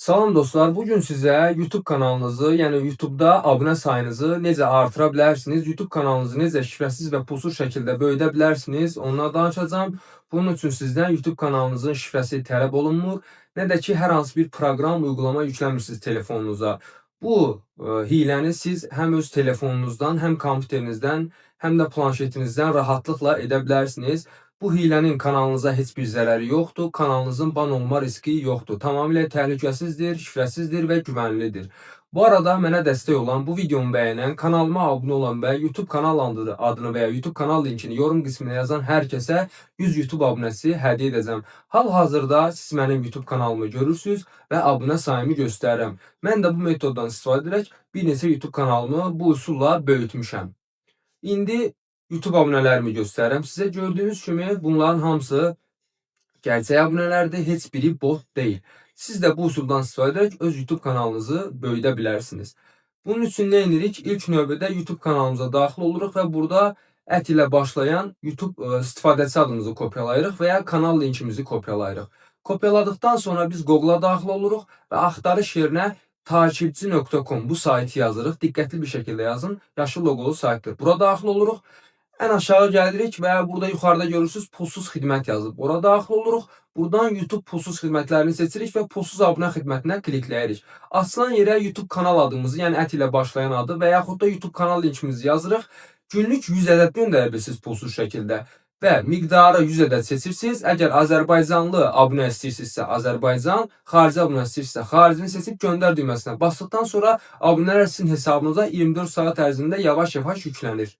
Salam dostlar, bugün size YouTube kanalınızı, yani YouTube'da abone sayınızı necə artıra bilərsiniz, YouTube kanalınızı necə şifrəsiz və pulsuz şəkildə böyüdə bilərsiniz, ondan danışacağım. Bunun üçün sizdən YouTube kanalınızın şifrəsi tələb olunmur, nə də ki, hər hansı bir proqram, uygulama yükləmirsiniz telefonunuza. Bu hiləni siz həm öz telefonunuzdan, həm kompüterinizdən, həm də planşetinizdən rahatlıqla edə bilərsiniz. Bu hilənin kanalınıza heç bir zərəri yoxdur, kanalınızın ban olma riski yoxdur. Tamamilə təhlükəsizdir, şifrəsizdir və güvənlidir. Bu arada mənə dəstək olan, bu videomu bəyənən, kanalıma abunə olan və YouTube kanal adını və ya YouTube kanal linkini yorum qismine yazan hər kəsə 100 YouTube abunəsi hədiyyə edəcəm. Hal-hazırda siz mənim YouTube kanalımı görürsünüz və abunə sayımı göstərirəm. Mən də bu metoddan istifadə edərək bir neçə YouTube kanalımı bu üsulla böyütmüşəm. İndi YouTube abunələrimi göstərirəm sizə. Gördüyünüz kimi bunların hamısı gerçək abunələrdir, heç biri bot deyil. Siz də bu usuldan istifadə edərək öz YouTube kanalınızı böyüdə bilərsiniz. Bunun üçün nə edirik? İlk növbədə YouTube kanalımıza daxil oluruq və burada ət ilə başlayan YouTube istifadəçi adımızı kopyalayırıq və ya kanal linkimizi kopyalayırıq. Kopyaladıktan sonra biz Google-a daxil oluruq və axtarış yerinə takipçi.com bu saytı yazırıq. Diqqətli bir şəkildə yazın. Yaşıl loqolu saytdır. Bura daxil oluruq. En aşağı gəlirik və burada yuxarıda görürsünüz pulsuz xidmət yazıb. Ora daxil oluruq. Buradan YouTube pulsuz xidmətlərini seçirik və pulsuz abunə xidmətinə klikləyirik. Açılan yerə YouTube kanal adımızı, yəni ət ilə başlayan adı və yaxud da YouTube kanal linkimizi yazırıq. Günlük 100 ədəd göndərə bilirsiniz pulsuz şəkildə və miqdarı 100 ədəd seçirsiniz. Əgər Azərbaycanlı abunə istəyirsinizsə Azərbaycan, xarici abunə istəyirsinizsə xaricini seçib göndər düyməsinə basdıqdan sonra abunələr sizin hesabınıza 24 saat ərzində yavaş-yavaş yüklənir.